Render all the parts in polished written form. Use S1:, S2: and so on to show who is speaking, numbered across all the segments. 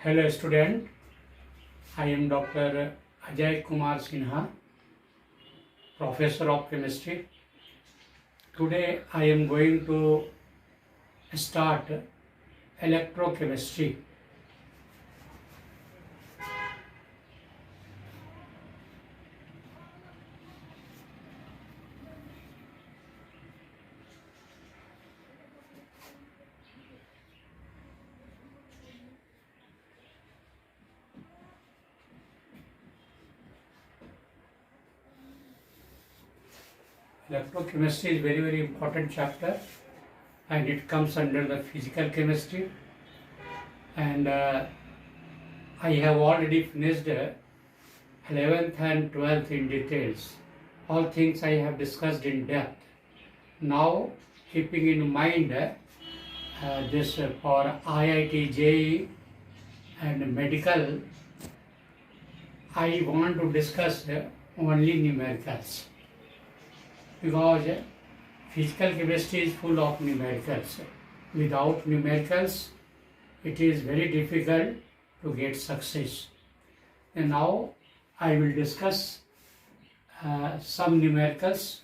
S1: Hello student, I am Dr.A.K Kumar Sinha, Professor of Chemistry. Today I am going to start electrochemistry. Electrochemistry is very important chapter, and it comes under the physical chemistry, and I have already finished 11th and 12th in details. All things I have discussed in depth. Now, keeping in mind this for IITJEE and medical, I want to discuss only numericals, because physical chemistry is full of numericals. Without numericals, it is very difficult to get success. And now I will discuss some numericals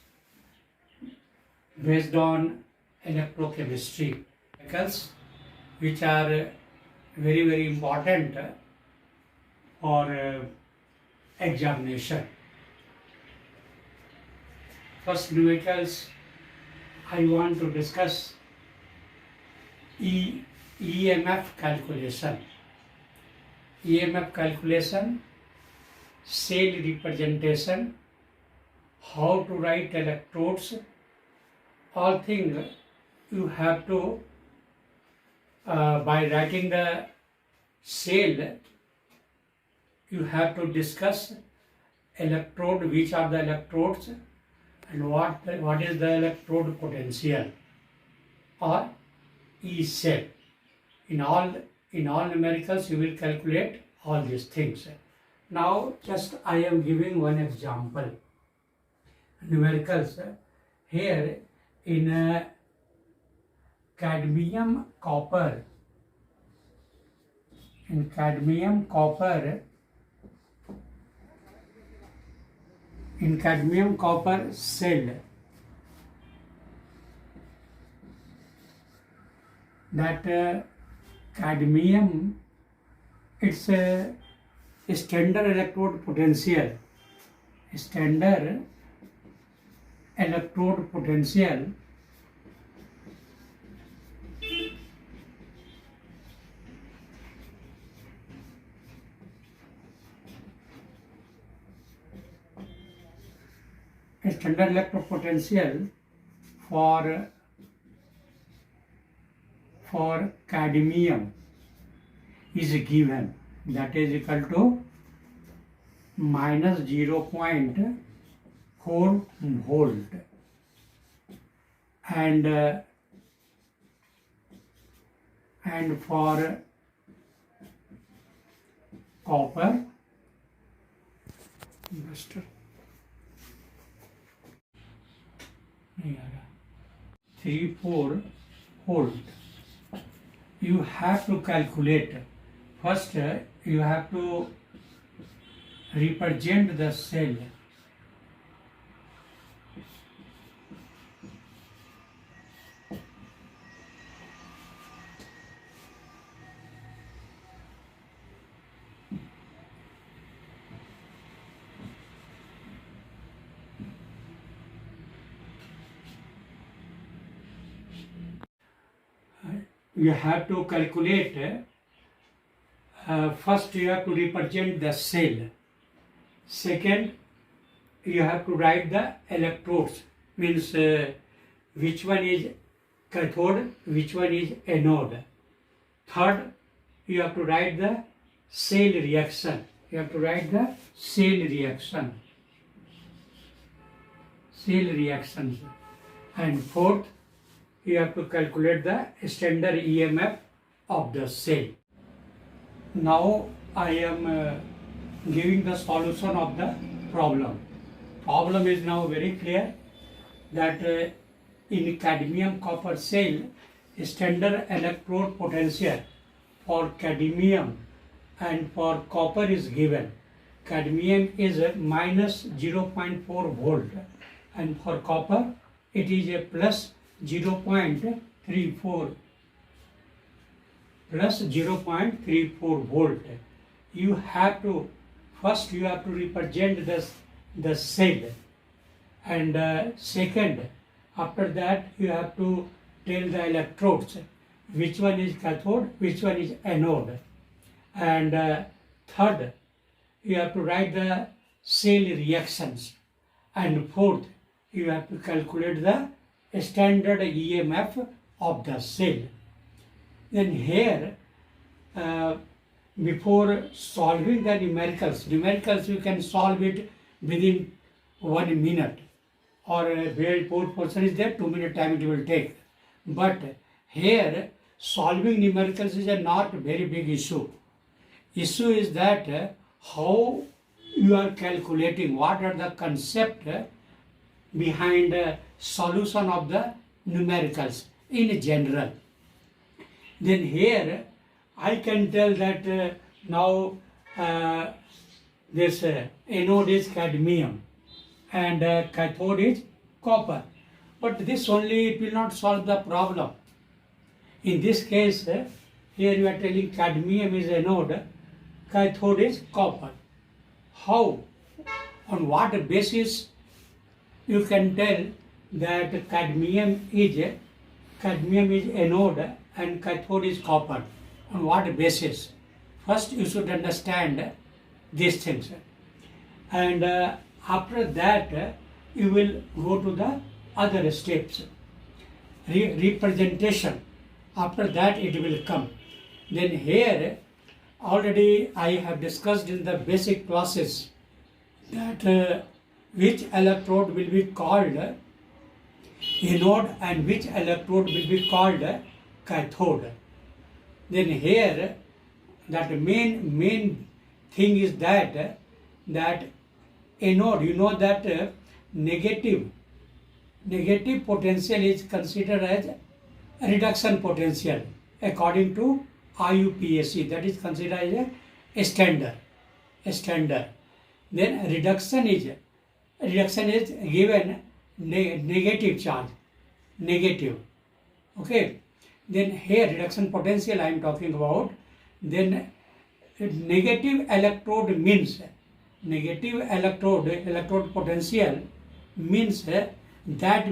S1: based on electrochemistry, numericals which are very important for examination. First numericals, I want to discuss EMF calculation. EMF calculation, cell representation, how to write electrodes, all things you have to, by writing the cell, you have to discuss electrode, which are the electrodes, and what is the electrode potential or E cell. In all numericals you will calculate all these things. Now just I am giving one example. Numericals here in cadmium copper. In cadmium copper cell, that cadmium, it's a standard electrode potential. Standard electrode potential standard electrode potential for cadmium is given, that is equal to minus 0.4 volt, and for copper 3-4 volt. You have to calculate. First, you have to represent the cell. You have to calculate, first you have to represent the cell. Second, you have to write the electrodes, means which one is cathode, which one is anode. Third, you have to write the cell reaction. Cell reactions. And fourth, you have to calculate the standard EMF of the cell. Now I am giving the solution of the problem. Problem is now very clear, that in cadmium copper cell, standard electrode potential for cadmium and for copper is given. Cadmium is a minus 0.4 volt, and for copper it is a plus 0.34 volt. You have to first represent the cell, and second, after that you have to tell the electrodes which one is cathode, which one is anode, and third, you have to write the cell reactions, and fourth, you have to calculate the standard EMF of the cell. Then here, before solving the numericals you can solve it within 1 minute, or a very poor portion is there, 2 minute time it will take. But here, solving numericals is a not very big issue. Issue is that how you are calculating, what are the concept behind solution of the numericals in general. Then here I can tell that now this anode is cadmium and cathode is copper. But this only, it will not solve the problem. In this case, here you are telling cadmium is anode, cathode is copper. How? On what basis you can tell that cadmium is anode and cathode is copper? On what basis? First you should understand these things, and after that you will go to the other steps. Representation, after that it will come. Then here already I have discussed in the basic classes that which electrode will be called anode and which electrode will be called cathode. Then here that main thing is that anode, you know that negative potential is considered as reduction potential according to IUPAC, that is considered as a standard. Then reduction is given negative charge, negative. Okay. Then here reduction potential I am talking about. Then negative electrode means electrode potential means that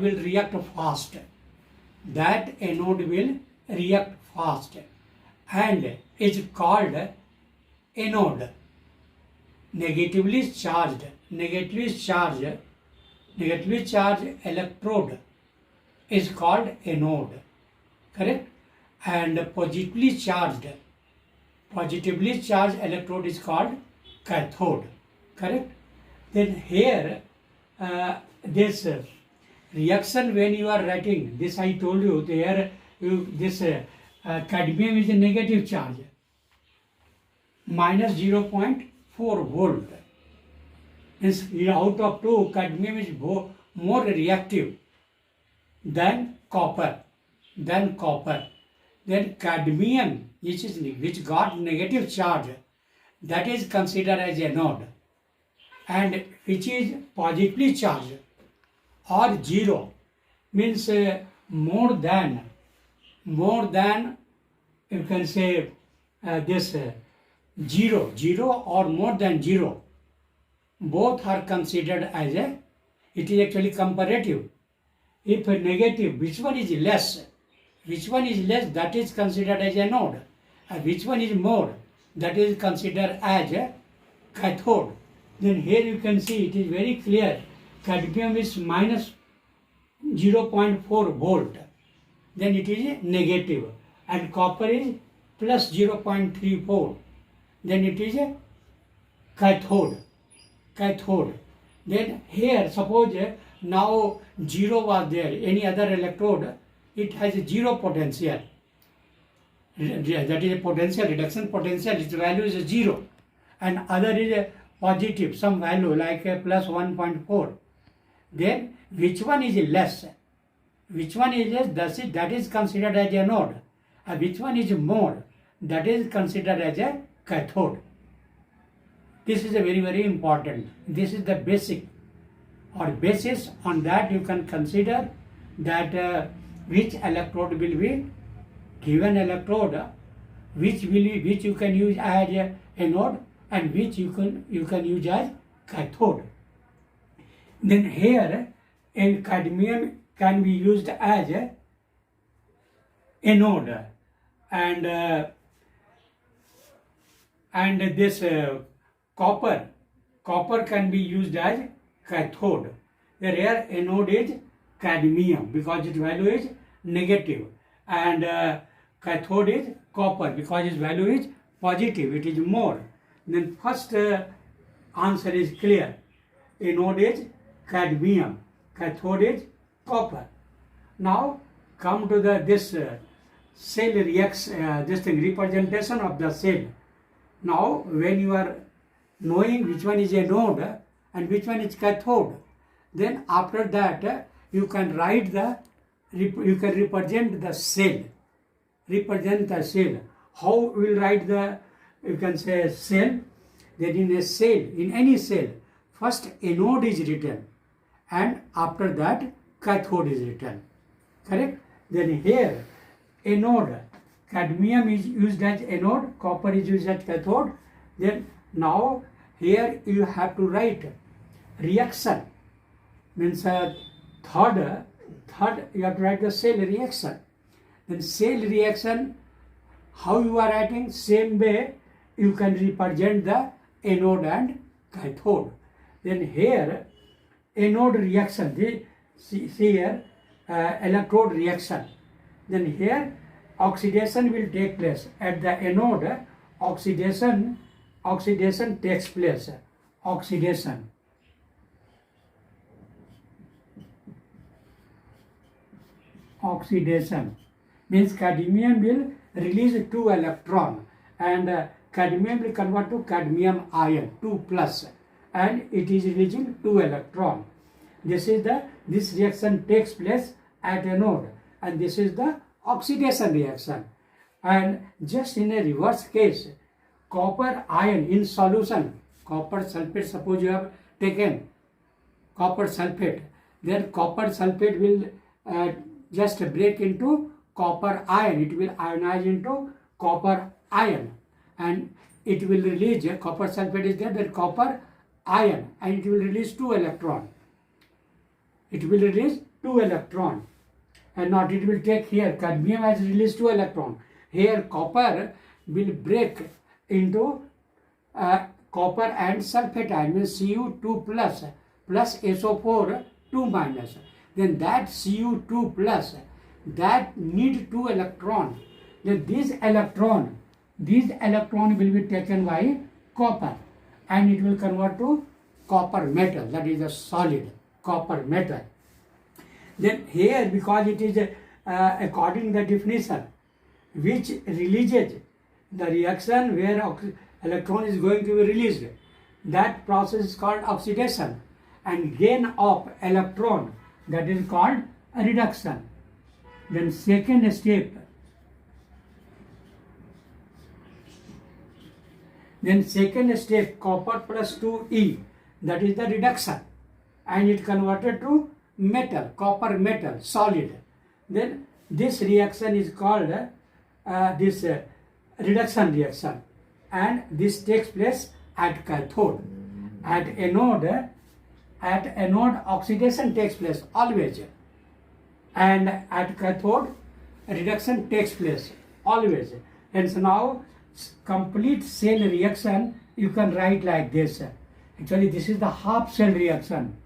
S1: will react fast. That anode will react fast and is called anode. Negatively charged electrode is called anode. Correct? And positively charged electrode is called cathode. Correct? Then here this reaction, when you are writing this, I told you there this cadmium is a negative charge, minus 0.4 volt. Means out of 2, cadmium is more reactive than copper. Then cadmium, which got negative charge, that is considered as anode, and which is positively charged or zero, means more than you can say this zero or more than zero, both are considered as it is actually comparative. If negative, which one is less, that is considered as anode, and which one is more, that is considered as a cathode. Then here you can see it is very clear, cadmium is minus 0.4 volt, then it is negative, and copper is plus 0.34, then it is a cathode. Then here suppose now 0 was there, any other electrode, it has a zero potential, that is a potential, reduction potential, its value is 0, and other is a positive, some value like a plus 1.4. Then which one is less? That is considered as a anode, and which one is more? That is considered as a cathode. This is a very important. This is the basic or basis. On that you can consider that which electrode will be given electrode, which you can use as a anode and which you can use as cathode. Then here in cadmium can be used as a anode, and this copper can be used as cathode. The rare anode is cadmium because its value is negative, and cathode is copper because its value is positive, it is more. Then first answer is clear. Anode is cadmium, cathode is copper. Now come to this cell representation of the cell. Now when you are knowing which one is anode and which one is cathode, then after that you can write represent the cell. Represent the cell. How we will write the, you can say cell? Then in a cell, in any cell, first anode is written and after that cathode is written. Correct? Then here anode, cadmium is used as anode, copper is used as cathode. Then now here you have to write reaction. Means third you have to write the cell reaction. Then cell reaction, how you are writing? Same way you can represent the anode and cathode. Then here anode reaction, see here electrode reaction. Then here oxidation will take place. At the anode oxidation takes place. Oxidation means cadmium will release 2 electron and cadmium will convert to cadmium ion 2 plus, and it is releasing 2 electron. This reaction takes place at anode, and this is the oxidation reaction. And just in a reverse case, copper ion in solution, copper sulfate, suppose you have taken copper sulfate, then copper sulfate will just break into copper ion. It will ionize into copper ion and it will release, copper sulfate is there, then copper ion, and it will release 2 electron. It will release 2 electron, and not it will take here, cadmium has released 2 electron. Here copper will break into copper and sulfate ion, means Cu2 plus SO4 2 minus. Then that Cu2 plus, that need 2 electron. Then these electron will be taken by copper and it will convert to copper metal, that is a solid copper metal. Then here, because it is according to the definition which releases the reaction where electron is going to be released, that process is called oxidation, and gain of electron, that is called a reduction. Then second step, copper plus 2E, that is the reduction, and it converted to metal, copper metal, solid. Then this reaction is called reduction reaction, and this takes place at cathode. At anode oxidation takes place always, and at cathode reduction takes place always. And so now complete cell reaction you can write like this. Actually this is the half cell reaction.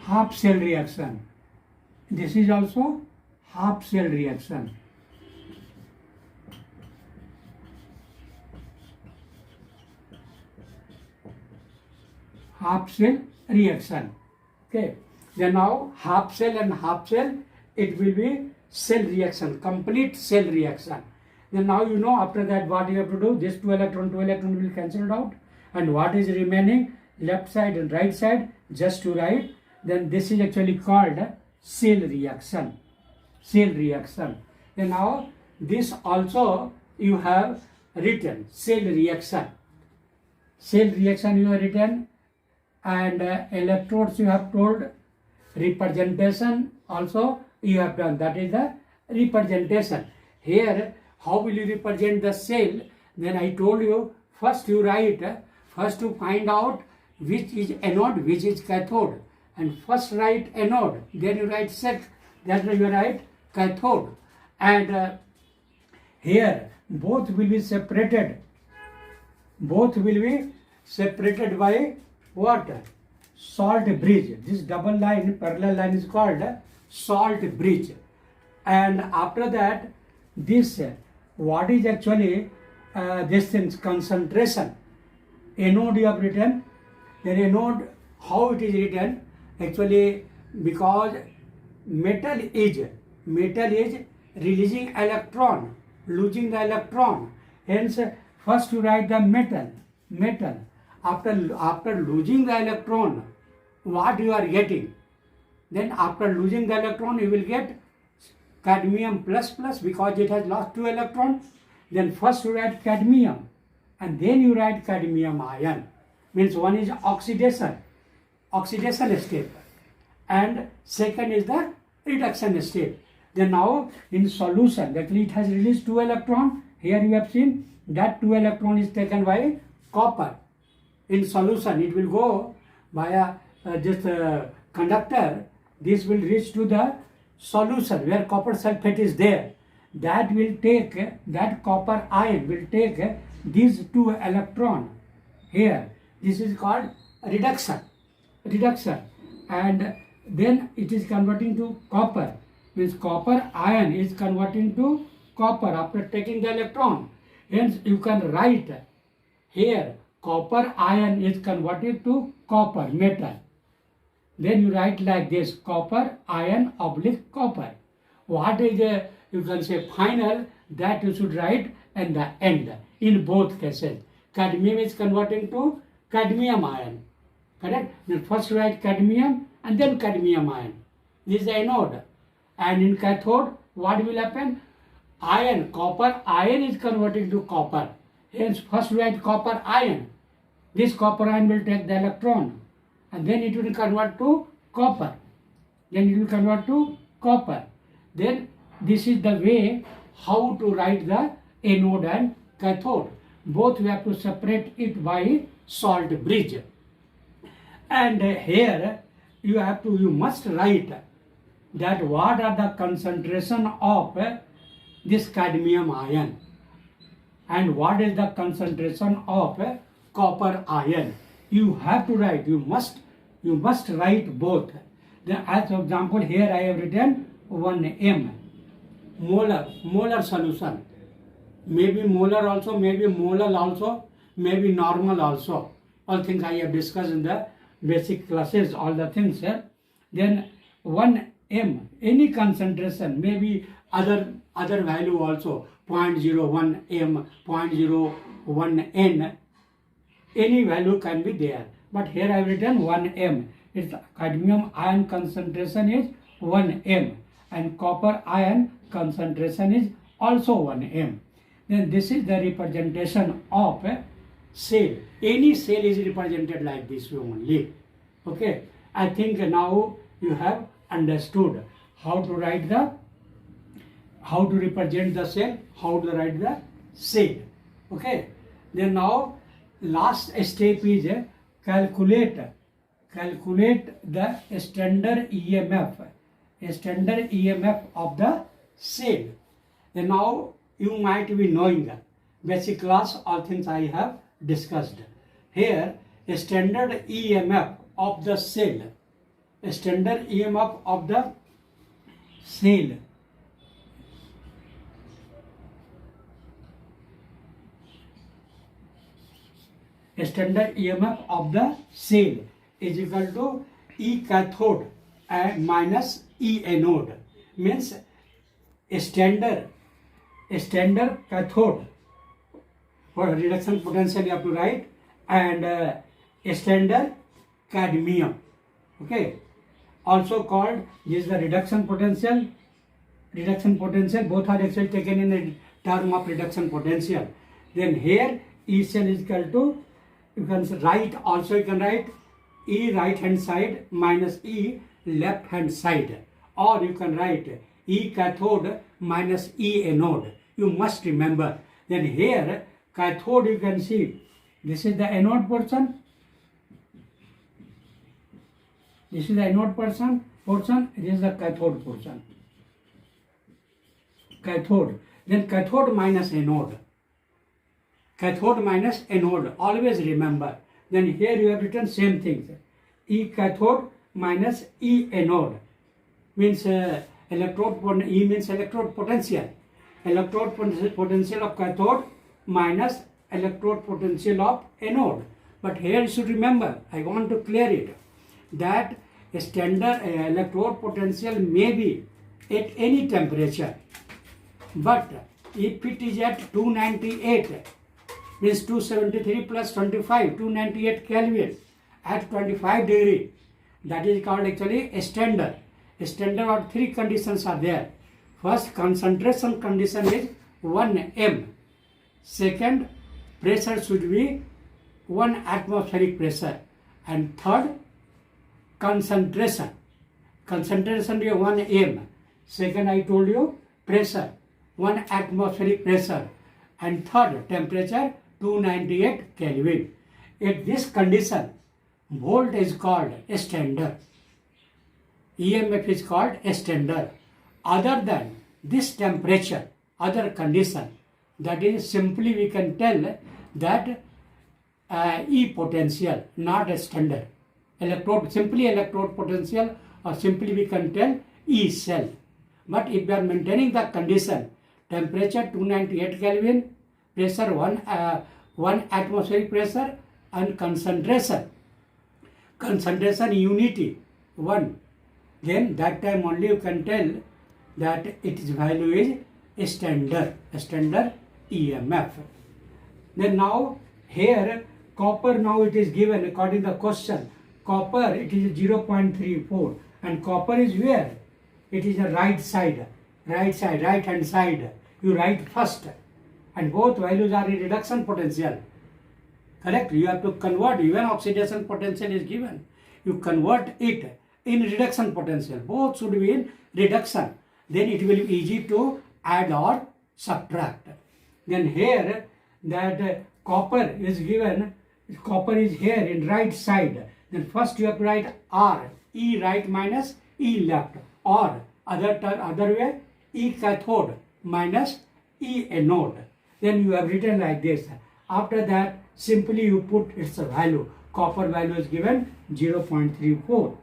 S1: Half cell reaction. This is also half cell reaction. Half cell reaction. Okay. Then now half cell and half cell, it will be cell reaction, complete cell reaction. Then now you know after that what you have to do. This 2 electron will cancel out, and what is remaining, left side and right side, just to write. Then this is actually called cell reaction. cell reaction. And now this also you have written cell reaction. Cell reaction you have written, and electrodes you have told. Representation also you have done, that is the representation. Here how will you represent the cell? Then I told you, first you write, first to find out which is anode, which is cathode, and first write anode, then you write then you write cathode, and here both will be separated. Both will be separated by what? Salt bridge. This double line, parallel line is called salt bridge. And after that, this what is actually this thing's concentration? Anode you have written. Then anode, how it is written? Actually, because metal is releasing electron, losing the electron. Hence, first you write the metal. After losing the electron, what you are getting? Then after losing the electron, you will get cadmium plus because it has lost 2 electrons. Then first you write cadmium, and then you write cadmium ion. Means one is oxidation step, and second is the reduction step. Then now in solution, actually it has released 2 electrons. Here you have seen that 2 electron is taken by copper. In solution, it will go via this conductor. This will reach to the solution where copper sulfate is there. That will take, that copper ion will take these 2 electrons here. This is called reduction, and then it is converting to copper. Means copper ion is converting to copper after taking the electron. Hence you can write here copper ion is converted to copper metal. Then you write like this, copper ion oblique copper. What is the, you can say final, that you should write at the end in both cases. Cadmium is converting to cadmium ion. Correct? Then first write cadmium and then cadmium ion. This is the anode. And in cathode, what will happen? Ion, copper ion is converting to copper. Hence first write copper ion. This copper ion will take the electron, and then it will convert to copper. Then this is the way how to write the anode and cathode. Both we have to separate it by salt bridge. And here you must write that what are the concentration of this cadmium ion and what is the concentration of copper ion. You have to write, you must write both. Then as for example, here I have written 1m, molar solution. Maybe molar also, maybe molar also, maybe normal also. All things I have discussed in the basic classes, all the things here. Then 1m, any concentration, maybe other value also, 0.01 m, 0.01 n, any value can be there. But here I have written 1m. Its cadmium ion concentration is 1m and copper ion concentration is also 1m. Then this is the representation of a cell. Any cell is represented like this only. Okay. I think now you have understood how to represent the cell, how to write the cell. Okay. Then now last step is calculate the standard EMF of the cell. Then now you might be knowing basic class, all things I have discussed. Here standard EMF of the cell, standard EMF of the cell. Standard EMF of the cell is equal to E cathode and minus E anode. Means standard cathode for reduction potential you have to write, and standard cadmium. Okay. Also called, this is the reduction potential, reduction potential, both are actually taken in a term of reduction potential. Then here E cell is equal to, you can write, also you can write E right hand side minus E left hand side, or you can write E cathode minus E anode. You must remember. Then here cathode, you can see this is the anode portion, this is the anode portion, this is the cathode portion. Cathode, then cathode minus anode. Cathode minus anode, always remember. Then here you have written same things. E cathode minus E anode means electrode, E means electrode potential. Electrode potential of cathode minus electrode potential of anode. But here you should remember, I want to clear it, that standard electrode potential may be at any temperature. But if it is at 298, means 273 plus 25, 298 Kelvin at 25 degree, that is called actually a standard. A standard of three conditions are there. First, concentration condition is 1 m. Second, pressure should be 1 atmospheric pressure. And third, concentration. Concentration is 1 m. Second, I told you, pressure 1 atmospheric pressure. And third, temperature 298 Kelvin. At this condition, volt is called a standard. EMF is called a standard. Other than this temperature, other condition, that is simply we can tell that E potential, not a standard. Electrode, simply electrode potential, or simply we can tell E cell. But if we are maintaining the condition, temperature 298 Kelvin, pressure 1 atmospheric pressure, and concentration unity 1, then that time only you can tell that its value is a standard EMF. Then now here copper, now it is given according to the question, copper it is 0.34, and copper is where? It is the right hand side. You write first, and both values are in reduction potential. Correct? You have to convert, even oxidation potential is given. You convert it in reduction potential. Both should be in reduction. Then it will be easy to add or subtract. Then here that copper is given, copper is here in right side. Then first you have to write R, E right minus E left, or other way, E cathode minus E anode. Then you have written like this. After that, simply you put its value. Copper value is given 0.34,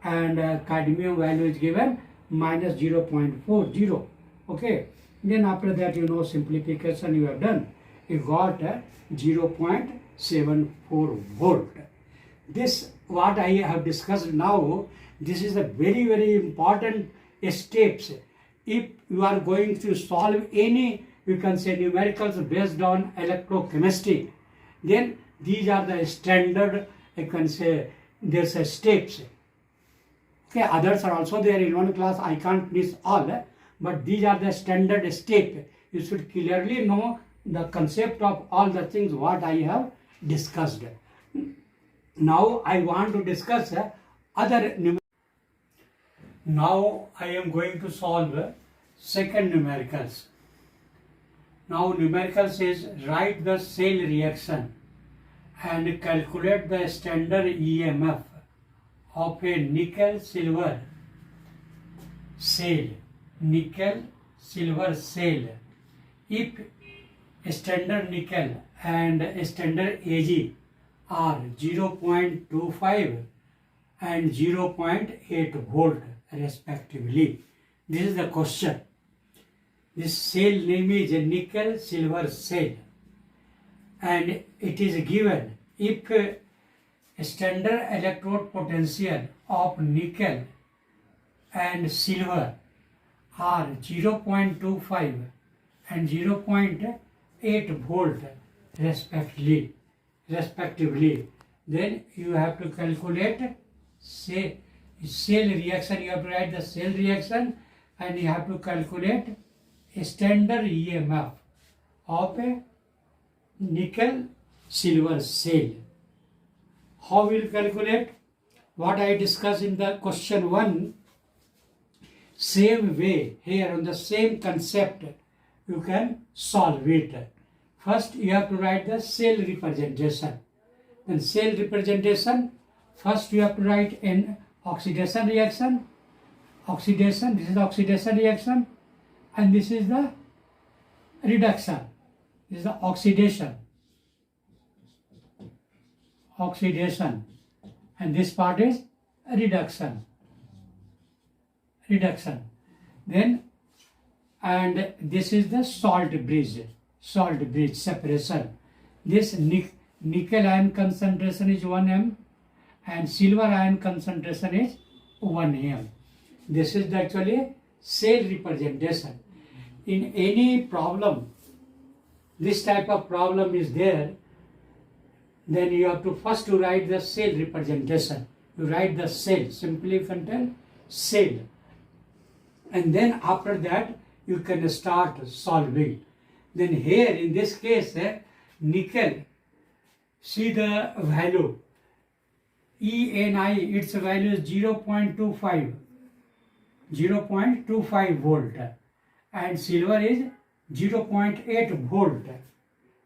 S1: and cadmium value is given minus 0.40. Okay. Then after that, simplification you have done. You got 0.74 volt. This what I have discussed now, this is a very, very important steps. If you are going to solve any, you can say, numericals based on electrochemistry, then these are the standard, you can say, there's a steps. Okay, others are also there in one class, I can't list all, but these are the standard steps. You should clearly know the concept of all the things what I have discussed. Now I want to discuss other numericals. Now I am going to solve second numericals. Now numericals is write the cell reaction and calculate the standard EMF of a nickel silver cell. Nickel silver cell. If standard nickel and standard Ag are 0.25 and 0.8 volt respectively. This is the question. This cell name is a nickel silver cell, and it is given if standard electrode potential of nickel and silver are 0.25 and 0.8 volt respectively, then you have to calculate cell reaction. You have to write the cell reaction and you have to calculate a standard EMF of a nickel silver cell. How we will calculate? What I discussed in the question 1, same way here on the same concept you can solve it. First you have to write the cell representation. Then cell representation, first you have to write an oxidation reaction. Oxidation, this is the oxidation reaction, and this is the reduction. This is the oxidation. Oxidation, and this part is reduction. Reduction. Then, and this is the salt bridge. Salt bridge separation. This nickel ion concentration is 1 m and silver ion concentration is 1 m. This is actually cell representation. In any problem, this type of problem is there, then you have to first to write the cell representation. You write the cell, simply you can tell cell. And then after that you can start solving. Then here in this case, nickel, see the value, ENI, its value is 0.25 volt, and silver is 0.8 volt.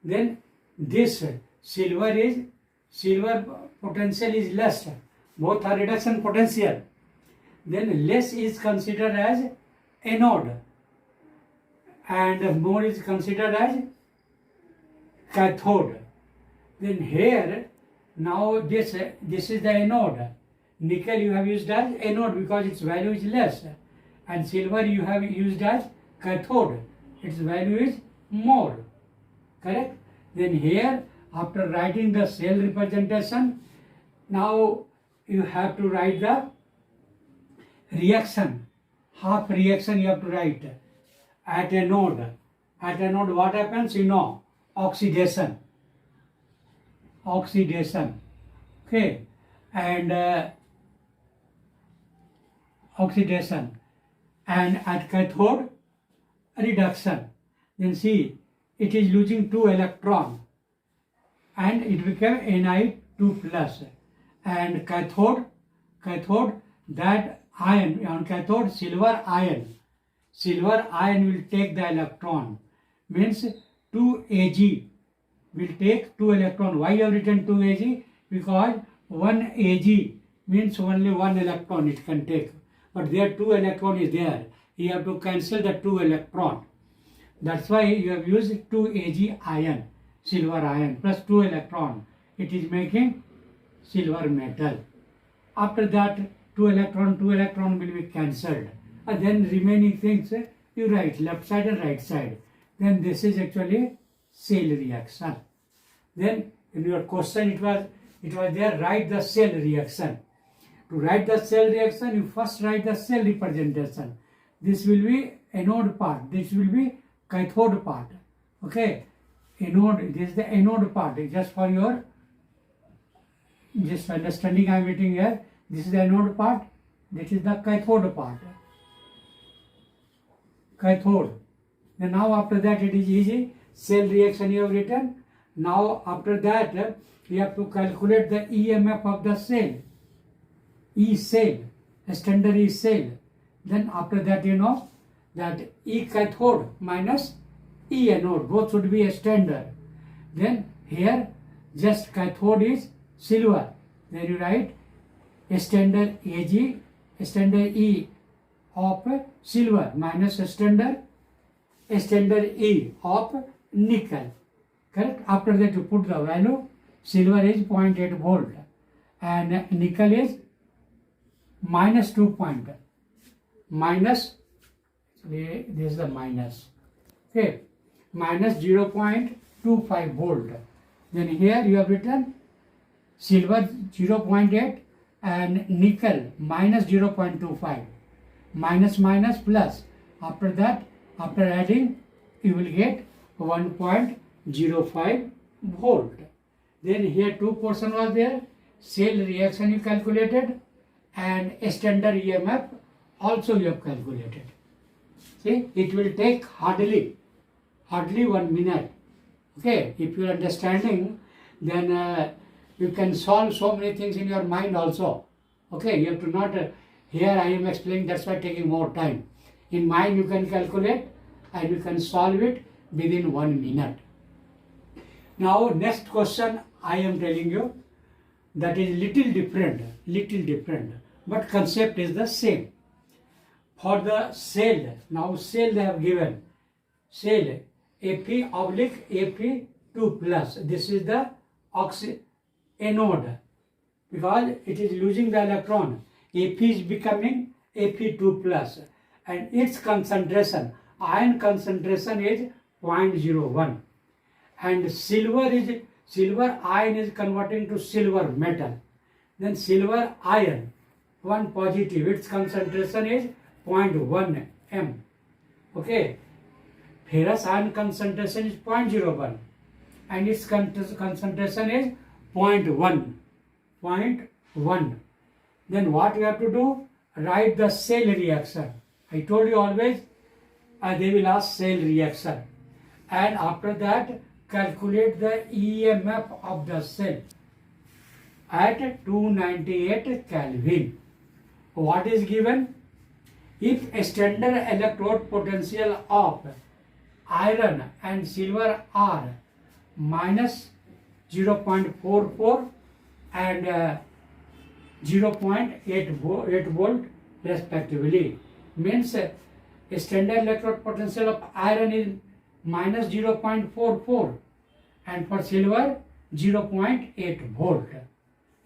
S1: Then this silver potential is less, both are reduction potential. Then less is considered as anode and more is considered as cathode. Then here now this is the anode. Nickel you have used as anode because its value is less, and silver you have used as cathode, its value is more. Correct? Then here after writing the cell representation, now you have to write the reaction. Half reaction you have to write at anode. At anode what happens? You know, oxidation. Oxidation. Okay, and oxidation. And at cathode, reduction. Then see, it is losing 2 electrons and it became Ni2 plus. And cathode, that ion, on cathode silver ion will take the electron, means 2Ag will take 2 electron. Why I have written 2Ag? Because 1 Ag means only 1 electron it can take, but there 2 electron is there. You have to cancel the 2 electron. That's why you have used 2Ag ion, silver ion plus 2 electron. It is making silver metal. After that 2 electron will be cancelled, and then remaining things you write left side and right side. Then this is actually cell reaction. Then in your question it was there, write the cell reaction. To write the cell reaction, you first write the cell representation. This will be anode part, this will be cathode part. Okay, anode, this is the anode part. Just for your just understanding I am writing here. This is the anode part, this is the cathode part. Cathode. Then now after that it is easy. Cell reaction you have written. Now after that you have to calculate the EMF of the cell. E cell, standard E cell. Then after that you know that E cathode minus E anode, both should be a standard. Then here just cathode is silver. Then you write standard Ag, standard E of silver minus standard E of nickel. Correct? After that you put the value. Silver is 0.8 volt and nickel is minus 2 point. Minus, this is the minus. Okay, minus 0.25 volt. Then here you have written silver 0.8 and nickel minus 0.25. Minus minus plus. After that, after adding, you will get 1.05 volt. Then here 2 portion was there. Cell reaction you calculated and standard EMF also you have calculated. See, it will take hardly 1 minute. Okay, if you are understanding, then you can solve so many things in your mind also. Okay, you have to not, here I am explaining, that's why taking more time. In mind you can calculate and you can solve it within 1 minute. Now next question I am telling you, that is little different, but concept is the same. For the cell, now cell they have given, cell Fe/Fe2 plus, this is the anode, because it is losing the electron. Fe is becoming Fe2 plus, and its concentration, ion concentration is 0.01, and silver ion is converting to silver metal. Then silver ion, one positive, its concentration is 0.1 m. Okay, ferrous ion concentration is 0.01 and its concentration is 0.1. Then what you have to do? Write the cell reaction. I told you always they will ask cell reaction, and after that calculate the EMF of the cell at 298 Kelvin. What is given? If a standard electrode potential of iron and silver are minus 0.44 and 0.8 volt respectively, means a standard electrode potential of iron is minus 0.44 and for silver 0.8 volt.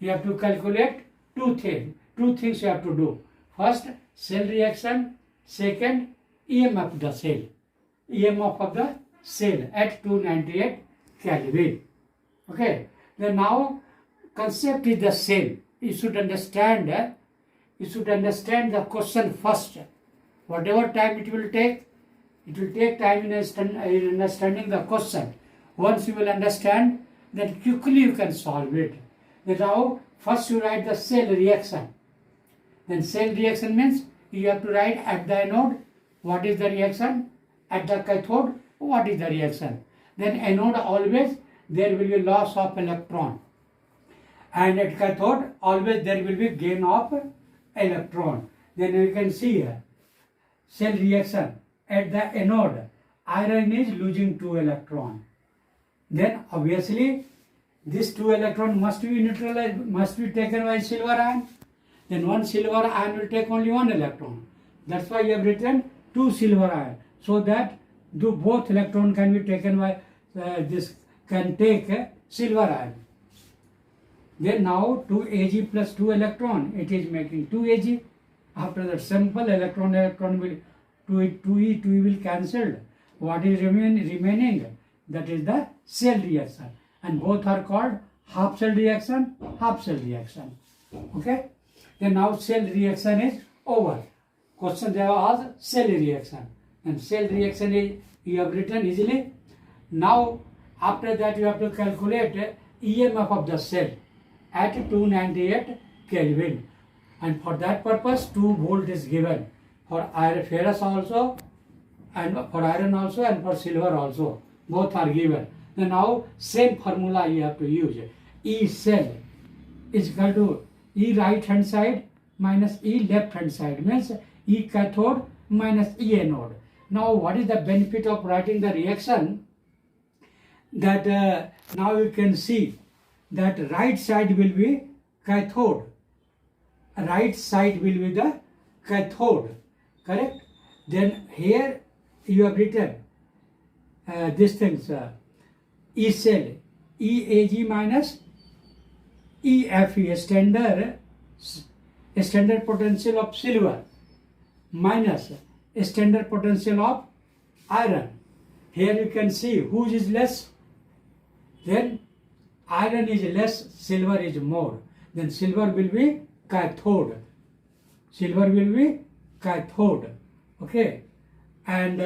S1: You have to calculate two things you have to do. First, cell reaction. Second, EMF of the cell at 298 Kelvin. Okay. Then now concept is the same. You should understand the question first. Whatever time it will take time in understanding the question. Once you will understand, then quickly you can solve it. Then now first you write the cell reaction. Then cell reaction means you have to write at the anode what is the reaction, at the cathode what is the reaction. Then anode always there will be loss of electron, and at cathode always there will be gain of electron. Then you can see here cell reaction. At the anode iron is losing 2 electron. Then obviously this 2 electron must be neutralized, must be taken by silver ion. Then one silver ion will take only 1 electron. That's why you have written 2 silver ion, so that both electron can be taken by this can take silver ion. Then now 2Ag plus 2 electron, it is making 2Ag. After that simple electron will 2E will cancelled. What is remaining? That is the cell reaction, and both are called half cell reaction. Okay. Then now cell reaction is over. Question they have asked cell reaction, and cell reaction is you have written easily. Now after that you have to calculate EMF of the cell at 298 Kelvin, and for that purpose 2 volt is given for ferrous also, and for iron also, and for silver also. Both are given. Then now same formula you have to use. E cell is equal to E right hand side minus E left hand side, means E cathode minus E anode. Now what is the benefit of writing the reaction? That now you can see that right side will be cathode. Right side will be the cathode. Correct? Then here you have written these things, E cell, EAG minus EFE, standard potential of silver minus standard potential of iron. Here you can see whose is less. Then iron is less, silver is more. Then silver will be cathode. Okay, and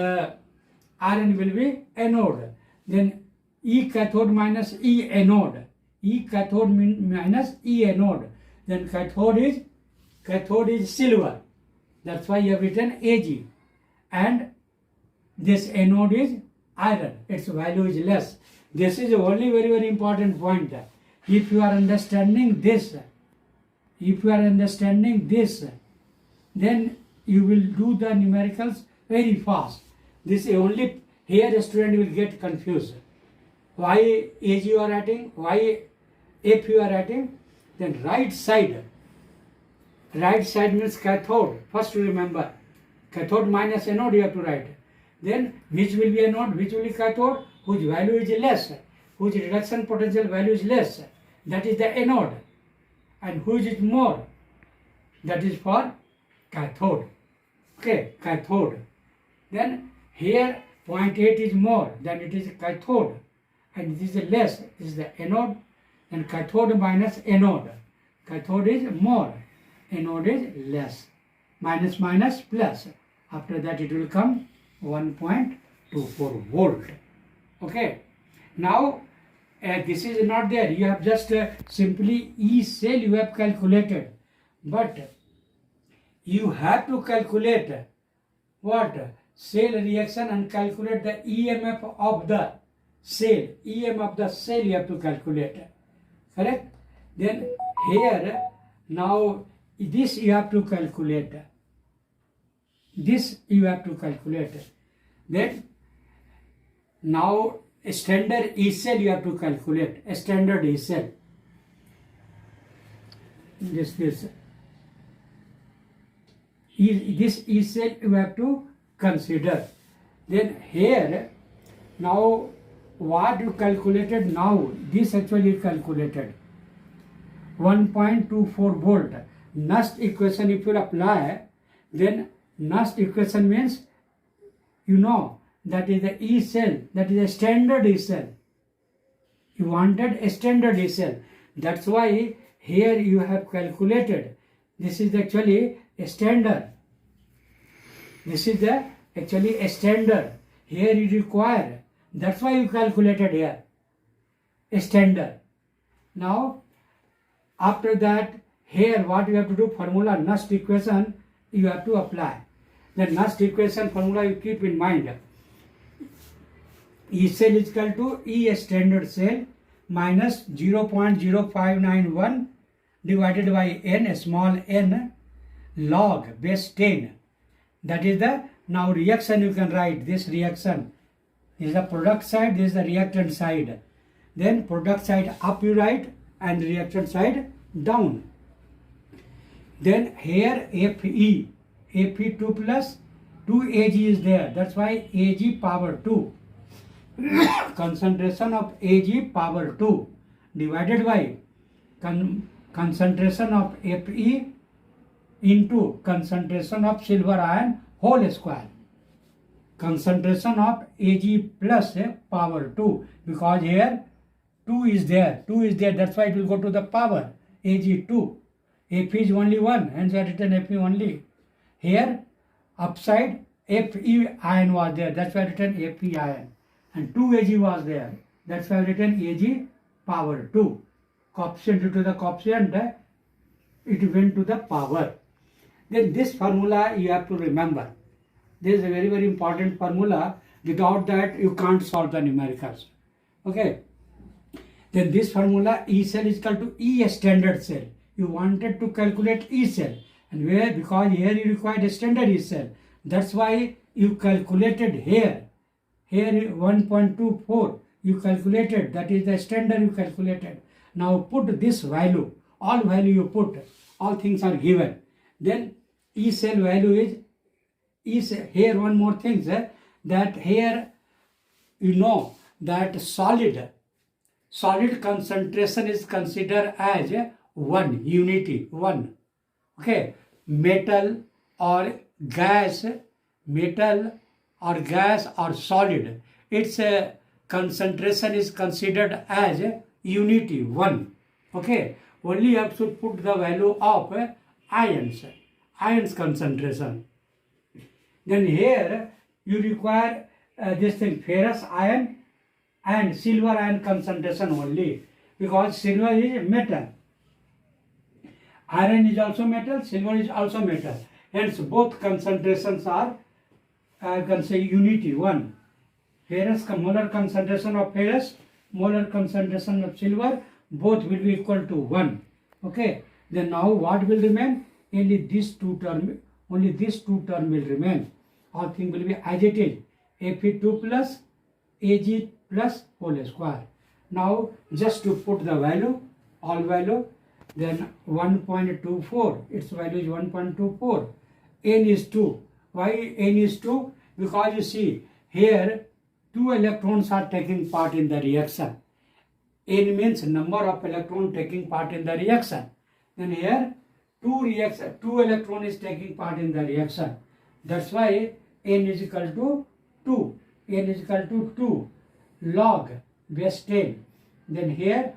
S1: iron will be anode. Then E cathode minus E anode. Minus E anode. Then cathode is silver. That's why you have written Ag. And this anode is iron, its value is less. This is only very, very important point. If you are understanding this, then you will do the numericals very fast. This only here a student will get confused. Why AG you are writing? Why F you are writing? Then right side means cathode. First to remember, cathode minus anode you have to write. Then which will be anode, which will be cathode, whose value is less, whose reduction potential value is less, that is the anode, and whose is more, that is for cathode. Okay, cathode. Then here 0.8 is more, then it is cathode, and this is less, this is the anode, and cathode minus anode. Cathode is more, anode is less. Minus minus plus. After that it will come 1.24 volt. Okay. Now this is not there. You have just simply E cell you have calculated, but you have to calculate what? Cell reaction and calculate the EMF of the cell. EM of the cell you have to calculate. Correct? Then here now this you have to calculate. This you have to calculate. Then now a standard E cell you have to calculate. A standard E cell. This E cell you have to consider. Then here now what you calculated now, this actually calculated 1.24 volt. Nast equation if you apply, then Nast equation means you know that is the E cell, that is a standard E cell. You wanted a standard E cell. That's why here you have calculated. This is actually a standard. This is the actually a standard. Here you require. That's why you calculated here a standard. Now after that here what you have to do, formula Nast equation you have to apply. The Nast equation formula you keep in mind. E cell is equal to E standard cell minus 0.0591 divided by n small n log base 10. That is the now reaction you can write. This reaction is the product side, this is the reactant side. Then product side up you write and reactant side down. Then here Fe 2 plus 2Ag is there. That's why Ag power 2. Concentration of Ag power 2 divided by concentration of Fe into concentration of silver ion whole square. Concentration of Ag plus power 2, because here 2 is there, that's why it will go to the power Ag2. Fe is only 1, hence I written Fe only. Here upside Fe ion was there, that's why I written Fe ion, and 2 Ag was there, that's why I written Ag power 2. Coefficient due to the coefficient it went to the power. Then this formula you have to remember. This is a very, very important formula. Without that you can't solve the numericals. Okay. Then this formula E cell is equal to E standard cell. You wanted to calculate E cell, and where, because here you required a standard E cell. That's why you calculated here. Here 1.24 you calculated, that is the standard you calculated. Now put this value, all value you put, all things are given. Then E cell value is here one more thing, that here you know that solid concentration is considered as 1 unity, 1. Okay, metal or gas or solid, its concentration is considered as unity, 1. Okay, only you have to put the value of ions concentration. Then here you require this thing, ferrous ion and silver ion concentration only, because silver is metal. Iron is also metal, silver is also metal. Hence both concentrations are I can say unity 1. Ferrous molar concentration of ferrous, molar concentration of silver, both will be equal to 1. Okay. Then now what will remain? Only these two term will remain. All things will be as it is. Fe2 plus Ag plus whole square. Now just to put the value, all value, then 1.24, its value is 1.24. N is 2. Why N is 2? Because you see here 2 electrons are taking part in the reaction. N means number of electrons taking part in the reaction. Then here 2 electron is taking part in the reaction. That's why N is equal to 2. N is equal to 2 log base 10. Then here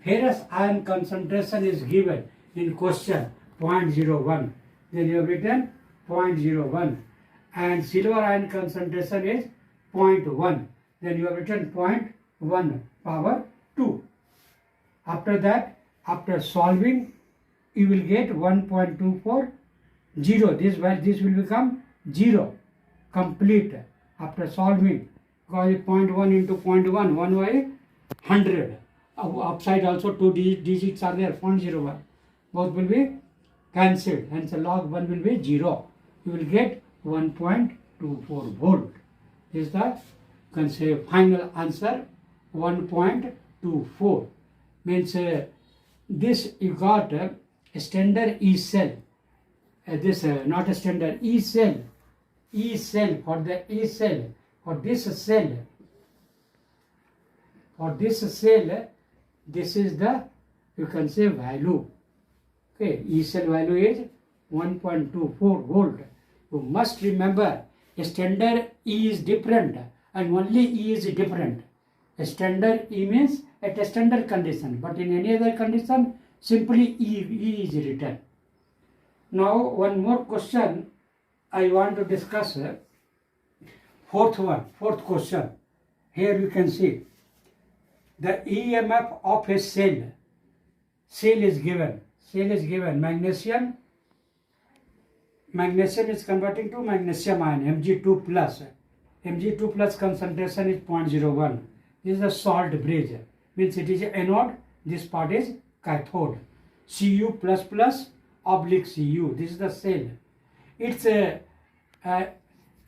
S1: ferrous ion concentration is given in question 0.01. Then you have written 0.01. And silver ion concentration is 0.1. Then you have written 0.1 power 2. After that, after solving, you will get 1.24, 0. This will become 0. Complete after solving. Because 0.1 into 0.1, 1 by 100. Upside also 2 digits are there, 0.01. Both will be cancelled. Hence log 1 will be 0. You will get 1.24 volt. Is that? You can say final answer 1.24. Means this you got a standard E cell. Not a standard E cell. E cell for the E cell. For this cell, this is the, you can say, value. Okay, E cell value is 1.24 volt. You must remember, a standard E is different and only E is different. A standard E means at a standard condition, but in any other condition, simply E is written. Now, one more question I want to discuss. Fourth question. Here you can see the EMF of a cell. Cell is given. Magnesium is converting to magnesium ion, Mg2 plus. Mg2 plus concentration is 0.01. This is a salt bridge. Means it is anode. This part is cathode. Cu plus plus oblique Cu. This is the cell.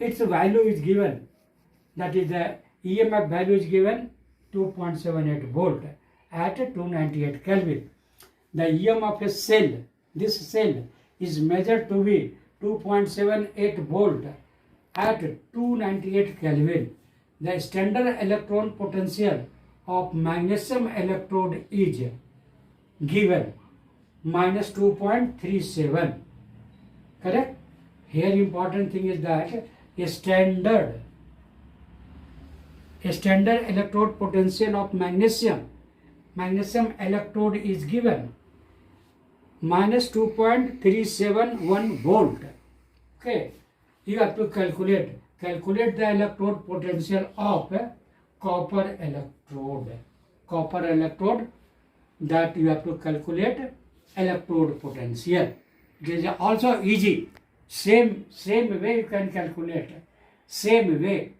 S1: Its value is given, that is the EMF value is given 2.78 volt at 298 Kelvin. The EMF of a cell, this cell is measured to be 2.78 volt at 298 Kelvin. The standard electron potential of magnesium electrode is given minus 2.37. Correct? Here important thing is that a standard electrode potential of magnesium electrode is given minus 2.371 volt. Okay, you have to calculate the electrode potential of copper electrode, that you have to calculate electrode potential. This is also easy. Same way you can calculate. Same way.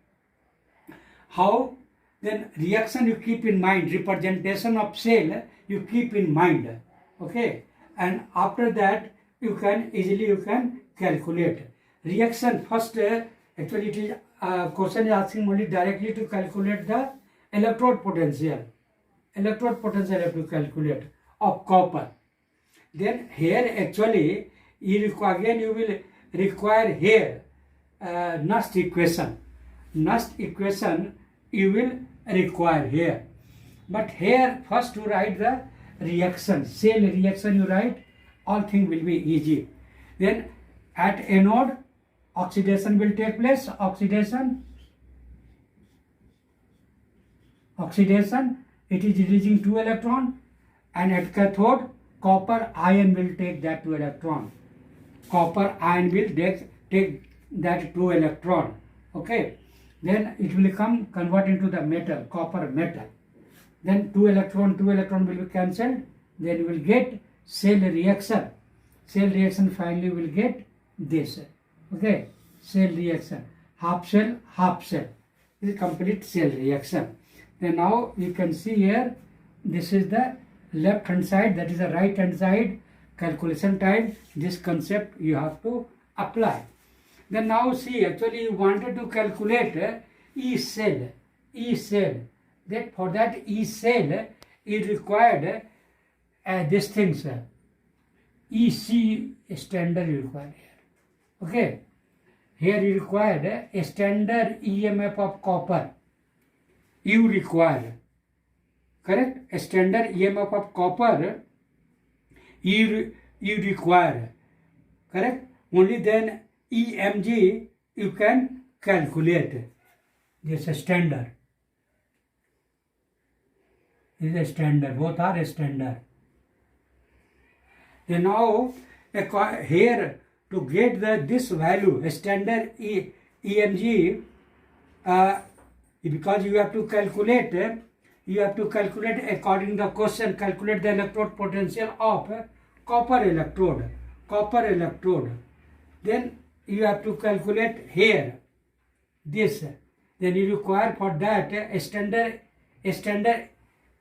S1: How? Then reaction you keep in mind. Representation of cell you keep in mind. Okay. And after that you can easily calculate. Reaction first, actually it is question is asking only directly to calculate the electrode potential. Electrode potential have to calculate of copper. Then here actually you will require here Nast equation. Nast equation you will require here. But here first to write the reaction, cell reaction you write, all things will be easy. Then at anode oxidation will take place. Oxidation it is releasing 2 electrons, and at cathode copper ion will take that 2 electron. Copper ion will take that 2 electron. Okay. Then it will convert into the metal, copper metal. Then 2 electron will be cancelled. Then you will get cell reaction. Cell reaction finally will get this. Okay. Cell reaction. half shell, half shell. This is complete shell reaction. Then now you can see here, this is the left hand side, that is the right hand side. Calculation time, this concept you have to apply. Then now see, actually you wanted to calculate E cell. That for that E cell, it required this thing, sir. EC standard you required here. Okay. Here you required a standard EMF of copper. You require. Correct? A standard EMF of copper you require. Correct? Only then EMG you can calculate. This is a standard. This is a standard. Both are a standard. Then now here to get this value, a standard EMG, because you have to calculate according to the question, calculate the electrode potential of copper electrode. Then you have to calculate here this. Then you require for that a standard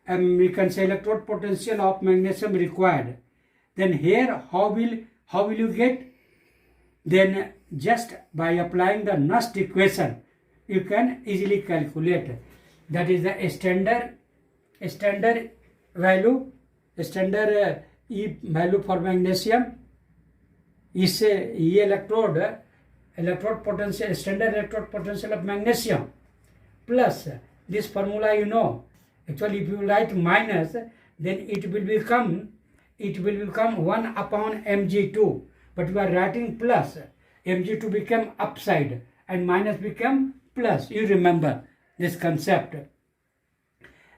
S1: we can say electrode potential of magnesium required. Then here how will you get? Then just by applying the Nernst equation you can easily calculate. That is the standard value, standard E value for magnesium is E electrode potential, standard electrode potential of magnesium plus this formula you know. Actually if you write minus, then it will become 1 upon mg2, but you are writing plus. mg2 become upside and minus become plus. You remember this concept.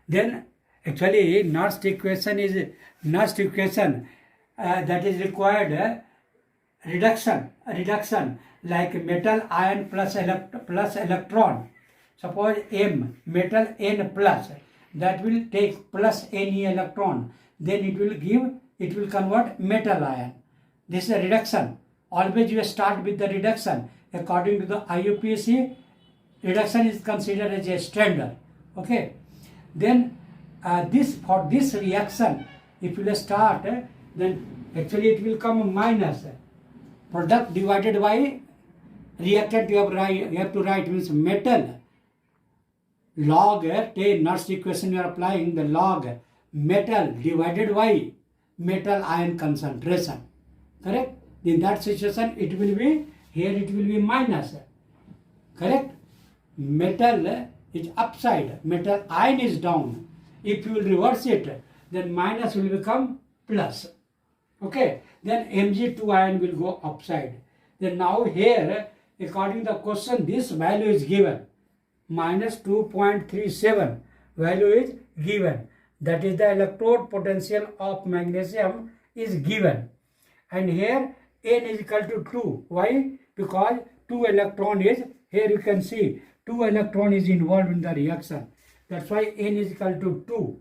S1: Then actually Nernst equation that is required reduction like metal ion plus electron. Suppose M, metal N plus, that will take plus Ne electron, then it will convert metal ion. This is a reduction. Always you start with the reduction. According to the IUPAC, reduction is considered as a standard. Okay. Then for this reaction, if you start, then actually it will come minus. Product divided by reactant you have to write means metal. Log, take Nernst equation you are applying, the log metal divided by metal ion concentration. Correct? In that situation it will be minus. Correct? Metal is upside, metal ion is down. If you will reverse it, then minus will become plus. Okay? Then Mg2 ion will go upside. Then now here, according to the question, this value is given. Minus 2.37 value is given. That is the electrode potential of magnesium is given. And here N is equal to 2. Why? Because 2 electron is, here you can see 2 electron is involved in the reaction. That's why N is equal to 2.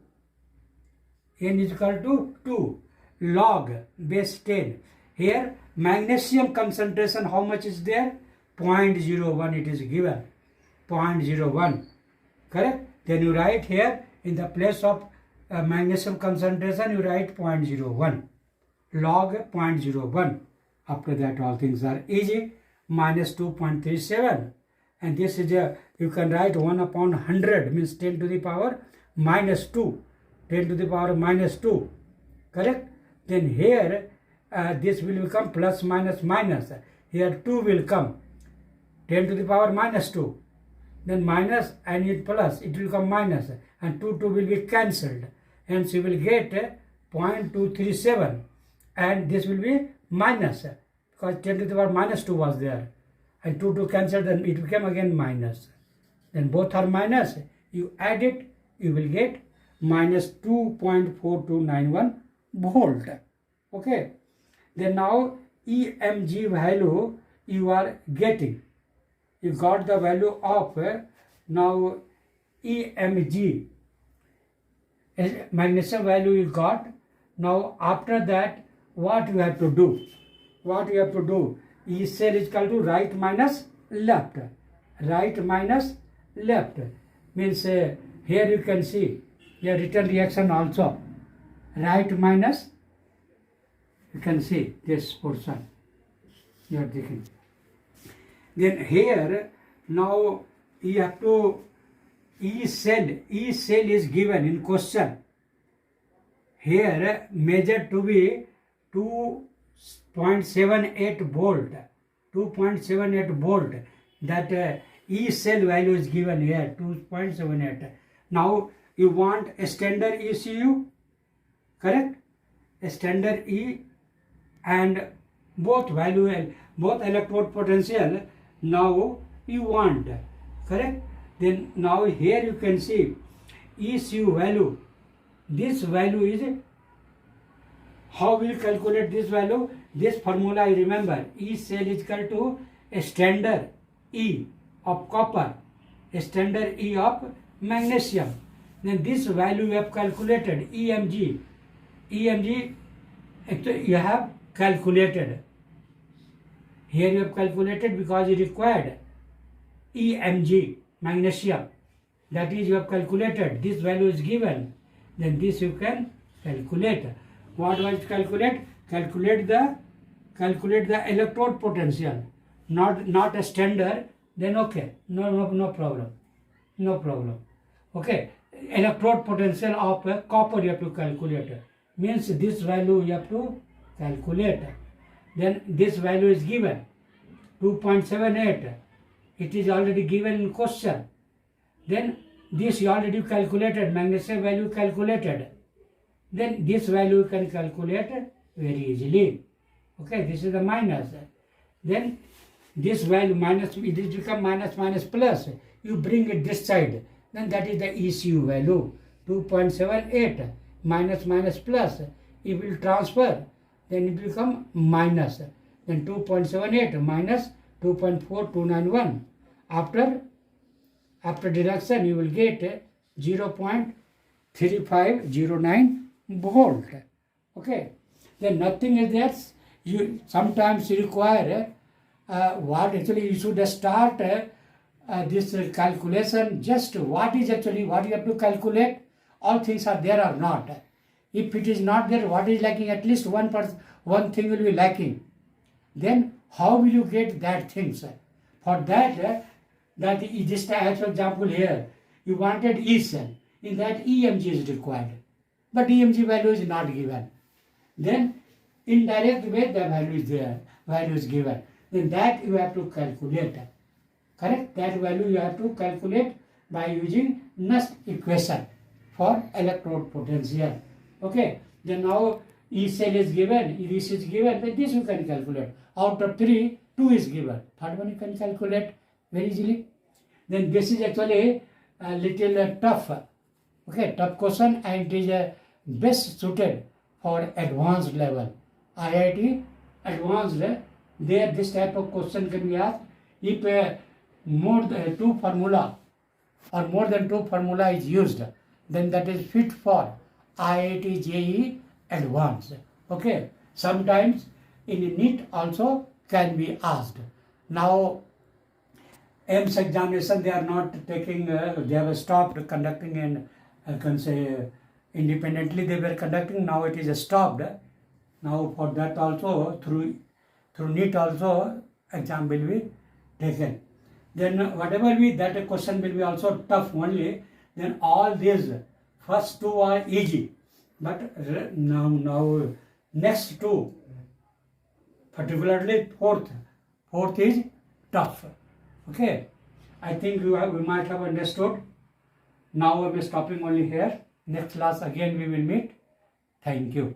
S1: N is equal to 2 log base 10. Here magnesium concentration how much is there? 0.01 it is given. 0.01. Correct? Then you write here in the place of magnesium concentration you write 0.01. Log 0.01. After that all things are easy. Minus 2.37. And this is you can write 1 upon 100 means 10 to the power minus 2. 10 to the power minus 2. Correct? Then here this will become plus minus minus. Here 2 will come. 10 to the power minus 2. Then minus and it plus, it will come minus. And 2 will be cancelled. Hence you will get 0.237. And this will be minus. Because 10 to the power minus 2 was there. And 2 cancelled, then it became again minus. Then both are minus. You add it, you will get minus 2.4291 volt. Okay. Then now EMG value you are getting. You got the value of now EMG. Magnesium value you got. Now after that what you have to do? E cell is equal to right minus left. right minus left. Means here you can see your written reaction also. Right minus, you can see this portion you are taking. Then here now you have to E cell is given in question. Here measured to be 2.78 volt. 2.78 volt. That E cell value is given here 2.78. Now you want a standard ECU, correct? A standard E and both value, both electrode potential now you want, correct? Then now here you can see ECU value. This value is, how will you calculate this value? This formula I remember, E cell is equal to a standard E of copper, a standard E of magnesium. Then this value you have calculated, EMG. EMG actually you have calculated. Here you have calculated because you required EMG, magnesium. That is you have calculated. This value is given. Then this you can calculate. What was calculate? Calculate the electrode potential. Not a standard. Then okay. No problem. No problem. Okay. Electrode potential of copper you have to calculate. Means this value you have to calculate. Then this value is given 2.78. It is already given in question. Then this you already calculated, magnesium value calculated. Then this value you can calculate very easily. Okay, this is the minus. Then this value minus, it will become minus plus. You bring it this side. Then that is the ECU value. 2.78 minus plus. It will transfer. Then it will become minus. Then 2.78 minus 2.4291. After deduction, you will get 0.3509 volt. Okay. Then nothing is there. You sometimes require what actually you should start this calculation. Just what is actually what you have to calculate. All things are there or not. If it is not there, what is lacking? At least one thing will be lacking. Then how will you get that things? For that, that is just as for example here, you wanted E cell. In that EMG is required. But EMG value is not given. Then indirect way the value is there, value is given. Then that you have to calculate. Correct? That value you have to calculate by using next equation for electrode potential. Okay. Then now E cell is given, this is given, then this you can calculate. Out of 3, 2 is given. Third one you can calculate very easily. Then this is actually a little tough. Okay, tough question, and it is best suited for advanced level. IIT advanced, there this type of question can be asked. If more than 2 formula or more than 2 formula is used, then that is fit for IITJEE advanced. Okay, sometimes in NEET also can be asked. Now AIMS examination they are not taking, they have stopped conducting, and I can say independently they were conducting, now it is stopped. Now for that also through NEET also exam will be taken. Then whatever be that question will be also tough only. Then all these first 2 are easy, but now next 2, particularly fourth is tough. Okay, I think we might have understood. Now I am stopping only here. Next class again we will meet. Thank you.